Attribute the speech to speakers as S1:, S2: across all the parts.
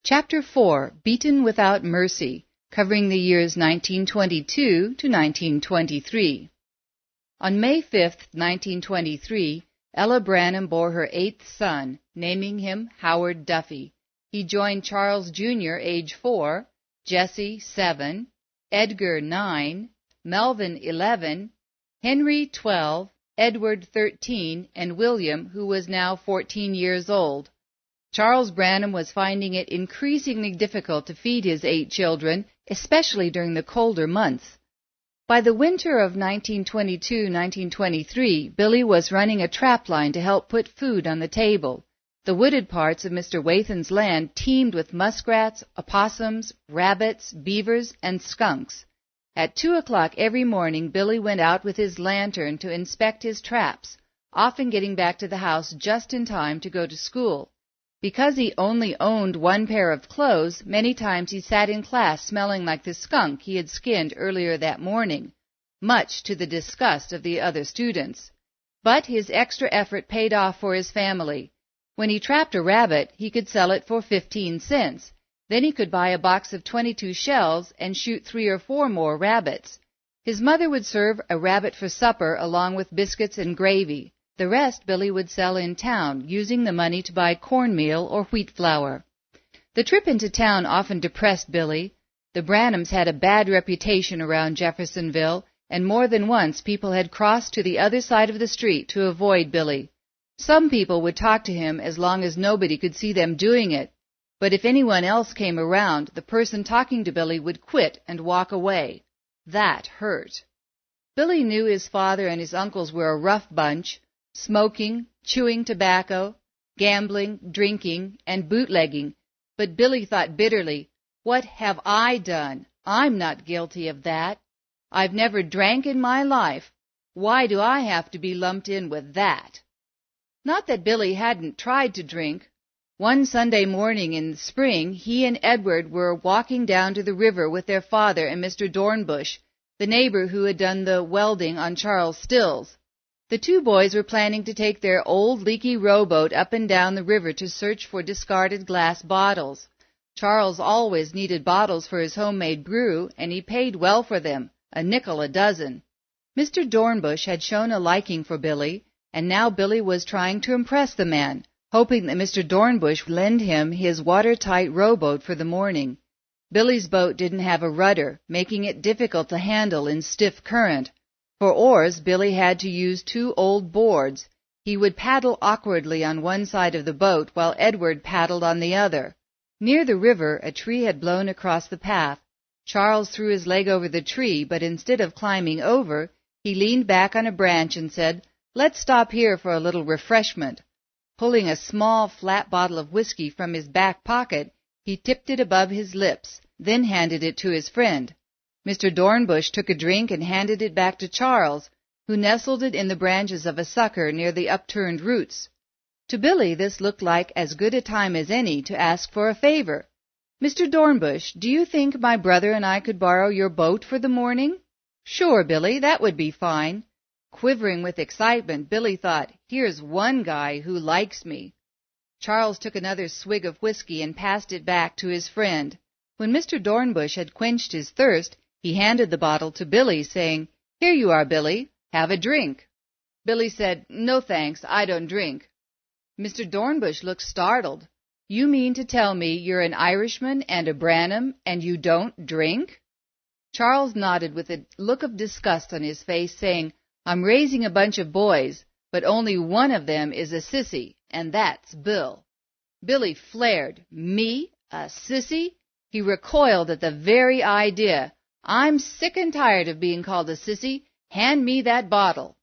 S1: Chapter 4, Beaten Without Mercy, covering the years 1922 to 1923. On May 5, 1923, Ella Branham bore her 8th son, naming him Howard Duffy. He joined Charles Jr., age 4, Jesse, 7, Edgar, 9, Melvin, 11, Henry, 12, Edward, 13, and William, who was now 14 years old. Charles Branham was finding it increasingly difficult to feed his 8 children, especially during the colder months. By the winter of 1922-1923, Billy was running a trap line to help put food on the table. The wooded parts of Mr. Wathan's land teemed with muskrats, opossums, rabbits, beavers, and skunks. At 2 o'clock every morning, Billy went out with his lantern to inspect his traps, often getting back to the house just in time to go to school. Because he only owned 1 pair of clothes, many times he sat in class smelling like the skunk he had skinned earlier that morning, much to the disgust of the other students. But his extra effort paid off for his family. When he trapped a rabbit, he could sell it for 15 cents. Then he could buy a box of 22 shells and shoot 3 or 4 more rabbits. His mother would serve a rabbit for supper along with biscuits and gravy. The rest Billy would sell in town, using the money to buy cornmeal or wheat flour. The trip into town often depressed Billy. The Branhams had a bad reputation around Jeffersonville, and more than once people had crossed to the other side of the street to avoid Billy. Some people would talk to him as long as nobody could see them doing it, but if anyone else came around, the person talking to Billy would quit and walk away. That hurt. Billy knew his father and his uncles were a rough bunch, smoking, chewing tobacco, gambling, drinking, and bootlegging, but Billy thought bitterly, "What have I done? I'm not guilty of that. I've never drank in my life. Why do I have to be lumped in with that?" Not that Billy hadn't tried to drink. One Sunday morning in the spring, he and Edward were walking down to the river with their father and Mr. Dornbush, the neighbor who had done the welding on Charles Stills. The 2 boys were planning to take their old leaky rowboat up and down the river to search for discarded glass bottles. Charles always needed bottles for his homemade brew, and he paid well for them, a nickel a dozen. Mr. Dornbush had shown a liking for Billy, and now Billy was trying to impress the man, hoping that Mr. Dornbush would lend him his watertight rowboat for the morning. Billy's boat didn't have a rudder, making it difficult to handle in stiff current. For oars, Billy had to use 2 old boards. He would paddle awkwardly on one side of the boat while Edward paddled on the other. Near the river, a tree had blown across the path. Charles threw his leg over the tree, but instead of climbing over, he leaned back on a branch and said, "Let's stop here for a little refreshment." Pulling a small, flat bottle of whiskey from his back pocket, he tipped it above his lips, then handed it to his friend. Mr. Dornbush took a drink and handed it back to Charles, who nestled it in the branches of a sucker near the upturned roots. To Billy, this looked like as good a time as any to ask for a favor. "Mr. Dornbush, do you think my brother and I could borrow your boat for the morning?" "Sure, Billy, that would be fine." Quivering with excitement, Billy thought, "Here's one guy who likes me." Charles took another swig of whiskey and passed it back to his friend. When Mr. Dornbush had quenched his thirst, he handed the bottle to Billy, saying, "Here you are, Billy. Have a drink." Billy said, "No thanks, I don't drink." Mr. Dornbush looked startled. "You mean to tell me you're an Irishman and a Branham, and you don't drink?" Charles nodded with a look of disgust on his face, saying, "I'm raising a bunch of boys, but only one of them is a sissy, and that's Bill." Billy flared. "Me? A sissy?" He recoiled at the very idea. "I'm sick and tired of being called a sissy. Hand me that bottle."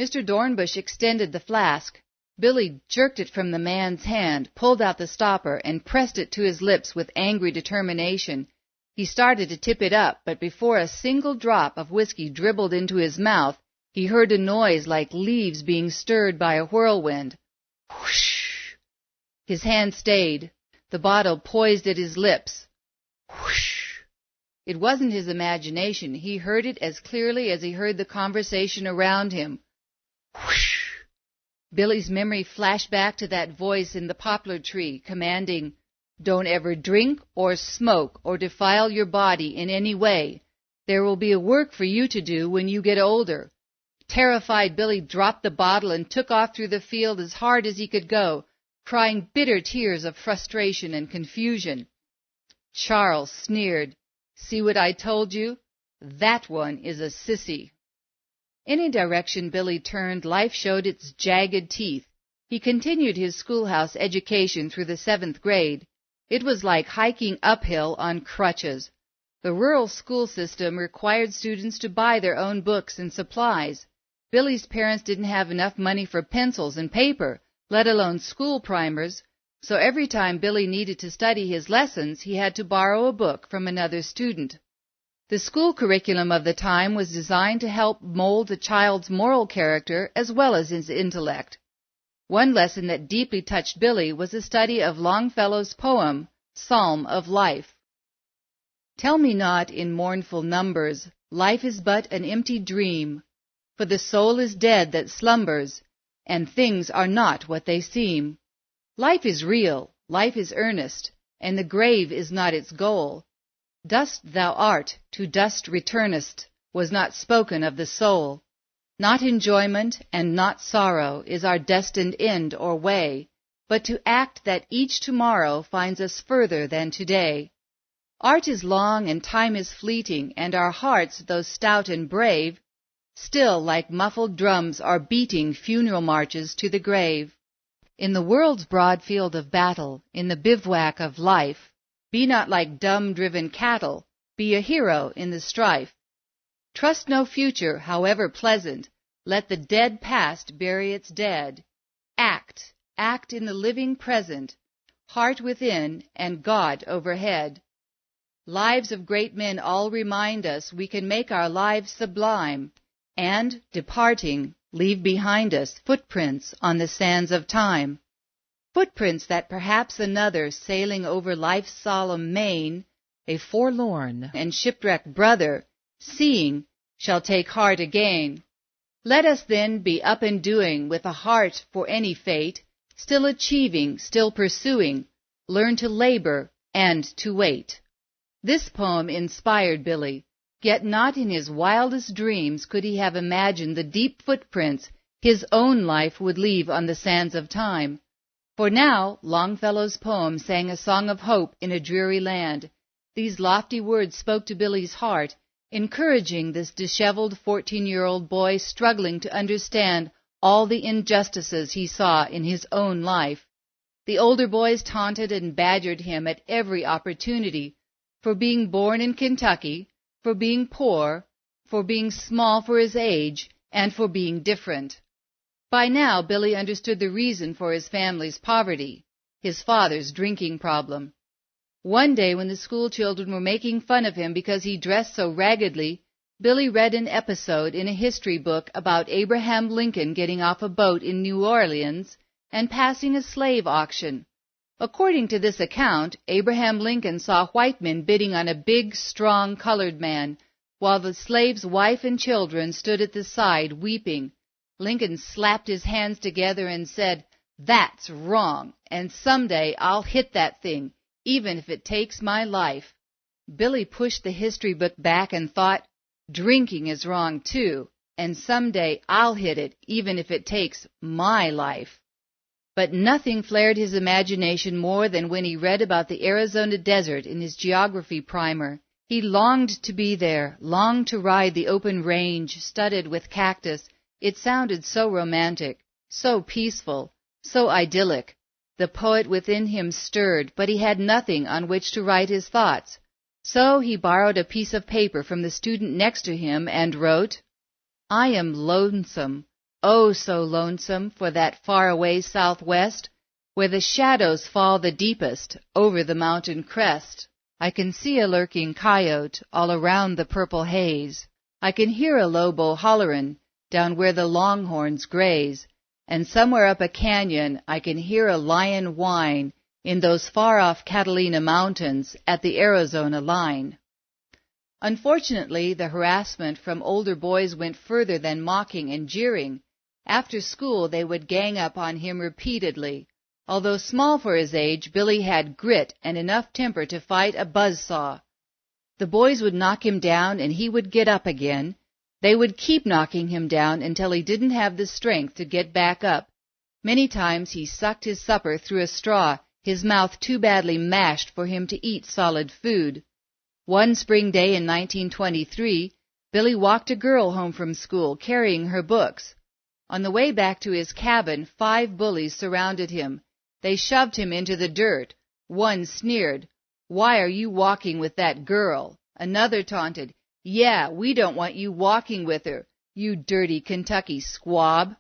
S1: Mr. Dornbush extended the flask. Billy jerked it from the man's hand, pulled out the stopper, and pressed it to his lips with angry determination. He started to tip it up, but before a single drop of whiskey dribbled into his mouth, he heard a noise like leaves being stirred by a whirlwind. Whoosh! His hand stayed, the bottle poised at his lips. Whoosh! It wasn't his imagination. He heard it as clearly as he heard the conversation around him. Whoosh! Billy's memory flashed back to that voice in the poplar tree, commanding, Don't ever drink or smoke or defile your body in any way. There will be a work for you to do when you get older. Terrified, Billy dropped the bottle and took off through the field as hard as he could go, crying bitter tears of frustration and confusion. Charles sneered. See what I told you? That one is a sissy. Any direction Billy turned, life showed its jagged teeth. He continued his schoolhouse education through the 7th grade. It was like hiking uphill on crutches. The rural school system required students to buy their own books and supplies. Billy's parents didn't have enough money for pencils and paper, let alone school primers, so every time Billy needed to study his lessons, he had to borrow a book from another student. The school curriculum of the time was designed to help mold a child's moral character as well as his intellect. One lesson that deeply touched Billy was a study of Longfellow's poem, Psalm of Life. Tell me not in mournful numbers, life is but an empty dream, for the soul is dead that slumbers, and things are not what they seem. Life is real, life is earnest, and the grave is not its goal. Dust thou art, to dust returnest, was not spoken of the soul. Not enjoyment and not sorrow is our destined end or way, but to act that each tomorrow finds us further than today. Art is long and time is fleeting, and our hearts, though stout and brave, still like muffled drums are beating funeral marches to the grave. In the world's broad field of battle, in the bivouac of life, be not like dumb-driven cattle, be a hero in the strife. Trust no future, however pleasant, let the dead past bury its dead. Act in the living present, heart within and God overhead. Lives of great men all remind us we can make our lives sublime, and, departing, leave behind us footprints on the sands of time. Footprints that perhaps another, sailing over life's solemn main, a forlorn and shipwrecked brother, seeing, shall take heart again. Let us then be up and doing, with a heart for any fate, still achieving, still pursuing, learn to labor and to wait. This poem inspired Billy, yet not in his wildest dreams could he have imagined the deep footprints his own life would leave on the sands of time. For now Longfellow's poem sang a song of hope in a dreary land. These lofty words spoke to Billy's heart, encouraging this disheveled 14-year-old boy struggling to understand all the injustices he saw in his own life. The older boys taunted and badgered him at every opportunity for being born in Kentucky, for being poor, for being small for his age, and for being different. By now, Billy understood the reason for his family's poverty, his father's drinking problem. One day when the school children were making fun of him because he dressed so raggedly, Billy read an episode in a history book about Abraham Lincoln getting off a boat in New Orleans and passing a slave auction. According to this account, Abraham Lincoln saw white men bidding on a big, strong colored man, while the slave's wife and children stood at the side weeping. Lincoln slapped his hands together and said, "That's wrong, and someday I'll hit that thing, even if it takes my life." Billy pushed the history book back and thought, drinking is wrong too, and someday I'll hit it, even if it takes my life. But nothing flared his imagination more than when he read about the Arizona desert in his geography primer. He longed to be there, longed to ride the open range studded with cactus. It sounded so romantic, so peaceful, so idyllic. The poet within him stirred, but he had nothing on which to write his thoughts. So he borrowed a piece of paper from the student next to him and wrote, "I am lonesome, oh so lonesome, for that far-away southwest, where the shadows fall the deepest over the mountain crest. I can see a lurking coyote all around the purple haze. I can hear a lobo hollerin' down where the longhorns graze, and somewhere up a canyon I can hear a lion whine in those far-off Catalina mountains at the Arizona line." Unfortunately, the harassment from older boys went further than mocking and jeering. After school, they would gang up on him repeatedly. Although small for his age, Billy had grit and enough temper to fight a buzzsaw. The boys would knock him down and he would get up again. They would keep knocking him down until he didn't have the strength to get back up. Many times he sucked his supper through a straw, his mouth too badly mashed for him to eat solid food. One spring day in 1923, Billy walked a girl home from school carrying her books. On the way back to his cabin, 5 bullies surrounded him. They shoved him into the dirt. One sneered, "Why are you walking with that girl?" Another taunted, "Yeah, we don't want you walking with her, you dirty Kentucky squab."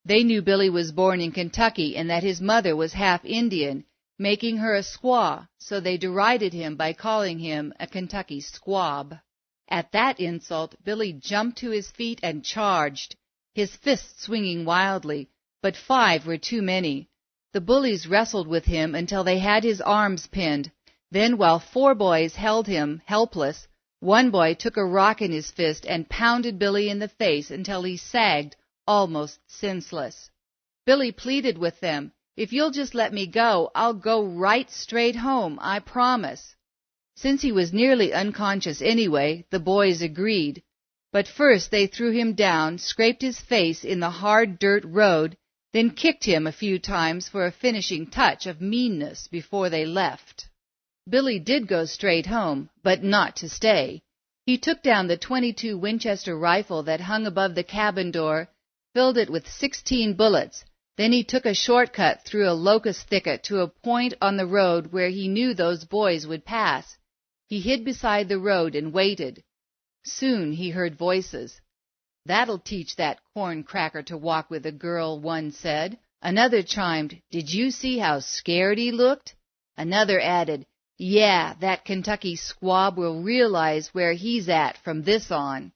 S1: They knew Billy was born in Kentucky and that his mother was half Indian, making her a squaw, so they derided him by calling him a Kentucky squab. At that insult, Billy jumped to his feet and charged, his fists swinging wildly, but 5 were too many. The bullies wrestled with him until they had his arms pinned. Then, while 4 boys held him helpless, one boy took a rock in his fist and pounded Billy in the face until he sagged, almost senseless. Billy pleaded with them, "If you'll just let me go, I'll go right straight home, I promise." Since he was nearly unconscious anyway, the boys agreed. But first they threw him down, scraped his face in the hard dirt road, then kicked him a few times for a finishing touch of meanness before they left. Billy did go straight home, but not to stay. He took down the .22 Winchester rifle that hung above the cabin door, filled it with 16 bullets. Then he took a shortcut through a locust thicket to a point on the road where he knew those boys would pass. He hid beside the road and waited. Soon he heard voices. "That'll teach that corn cracker to walk with a girl," one said. Another chimed, "Did you see how scared he looked?" Another added, "Yeah, that Kentucky squab will realize where he's at from this on."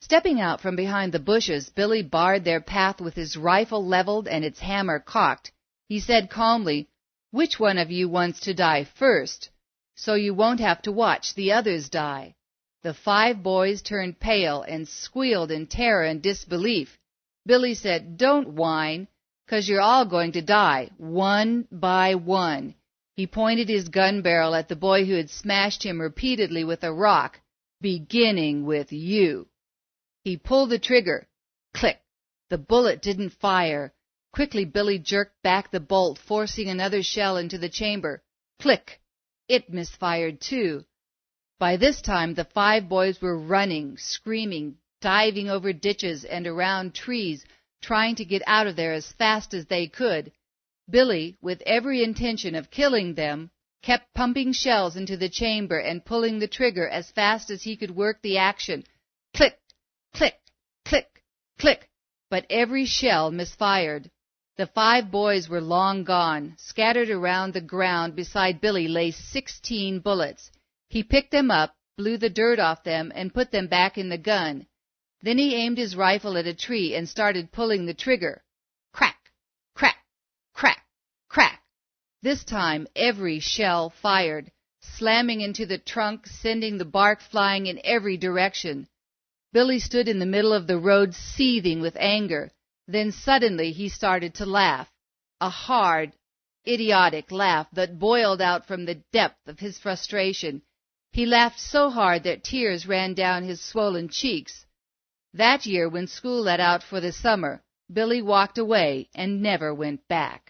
S1: Stepping out from behind the bushes, Billy barred their path with his rifle leveled and its hammer cocked. He said calmly, "Which one of you wants to die first? So you won't have to watch the others die." The 5 boys turned pale and squealed in terror and disbelief. Billy said, "Don't whine, 'cause you're all going to die, one by one." He pointed his gun barrel at the boy who had smashed him repeatedly with a rock, "beginning with you." He pulled the trigger. Click! The bullet didn't fire. Quickly Billy jerked back the bolt, forcing another shell into the chamber. Click! It misfired too. By this time the 5 boys were running, screaming, diving over ditches and around trees, trying to get out of there as fast as they could. Billy, with every intention of killing them, kept pumping shells into the chamber and pulling the trigger as fast as he could work the action. Click! Click! Click! Click! But every shell misfired. The 5 boys were long gone. Scattered around the ground beside Billy lay 16 bullets. He picked them up, blew the dirt off them, and put them back in the gun. Then he aimed his rifle at a tree and started pulling the trigger. Crack! Crack! Crack! Crack! This time every shell fired, slamming into the trunk, sending the bark flying in every direction. Billy stood in the middle of the road seething with anger. Then suddenly he started to laugh, a hard, idiotic laugh that boiled out from the depth of his frustration. He laughed so hard that tears ran down his swollen cheeks. That year, when school let out for the summer, Billy walked away and never went back.